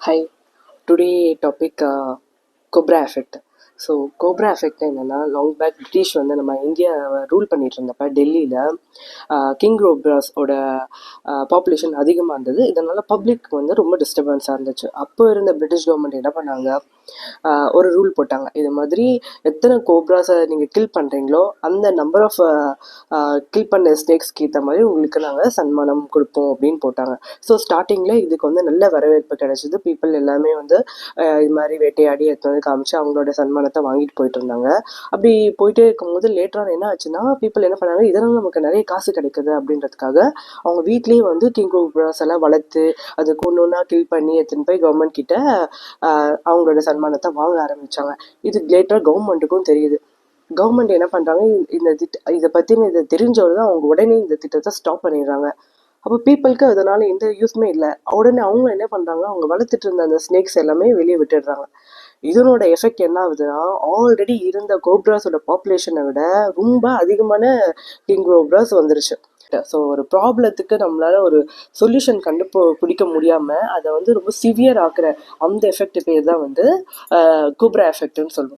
Hi, today topic Cobra effect. So cobra effect என்னென்னா long back British வந்து நம்ம India rule பண்ணிட்டு இருந்தப்ப டெல்லியில் கிங் கோப்ராஸோட பாப்புலேஷன் அதிகமாக இருந்தது. இதனால் பப்ளிக் வந்து ரொம்ப டிஸ்டர்பன்ஸாக இருந்துச்சு. அப்போ இருந்த பிரிட்டிஷ் கவர்மெண்ட் என்ன பண்ணாங்க, ஒரு ரூல் போட்டாங்க. இது மாதிரி எத்தனை கோப்ராஸை நீங்கள் கில் பண்ணுறீங்களோ அந்த நம்பர் ஆஃப் கில் பண்ண ஸ்னேக்ஸ்க்கு ஏற்ற மாதிரி உங்களுக்கு நாங்கள் சன்மானம் கொடுப்போம் அப்படின்னு போட்டாங்க. ஸோ ஸ்டார்டிங்கில் இதுக்கு வந்து நல்ல வரவேற்பு கிடைச்சிது. பீப்புள் எல்லாமே வந்து இது மாதிரி வேட்டையாடி எடுத்து வந்து காமிச்சு அவங்களோட சன்மானத்தை வாங்கிட்டு போயிட்டு இருந்தாங்க. அப்படி போயிட்டே இருக்கும்போது லேட்டரான என்ன ஆச்சுன்னா, பீப்புள் என்ன பண்ணாங்க, இதனால் நமக்கு நிறைய காசு கிடைக்குது அப்படின்றதுக்காக அவங்க வீட்லேயே வந்து கிங் கோப்ராஸ் எல்லாம் வளர்த்து அது ஒன்று ஒன்றா கில் பண்ணி எடுத்துன்னு போய் கவர்மெண்ட் கிட்ட அவங்களோட சன்மானத்தை வாங்க ஆரம்பித்தாங்க. இது லேட்டராக கவர்மெண்ட்டுக்கும் தெரியுது. கவர்மெண்ட் என்ன பண்ணுறாங்க, இந்த இதை பற்றின இதை தெரிஞ்சவர் தான் அவங்க உடனே இந்த திட்டத்தை ஸ்டாப் பண்ணிடுறாங்க. அப்போ பீப்புளுக்கு அதனால எந்த யூஸ்மே இல்லை. உடனே அவங்க என்ன பண்ணுறாங்க, அவங்க வளர்த்துட்டு இருந்த அந்த ஸ்னேக்ஸ் எல்லாமே வெளியே விட்டுடுறாங்க. இதனோட எஃபெக்ட் என்ன ஆகுதுன்னா, ஆல்ரெடி இருந்த கோப்ராஸோட பாப்புலேஷனை விட ரொம்ப அதிகமான கிங் கோப்ராஸ் வந்துருச்சு. ஸோ ஒரு ப்ராப்ளத்துக்கு நம்மளால ஒரு சொல்யூஷன் பிடிக்க முடியாமல் அதை வந்து ரொம்ப சிவியர் ஆக்குற அந்த எஃபெக்ட் பேர் தான் வந்து கோப்ரா எஃபெக்ட்னு சொல்லுவோம்.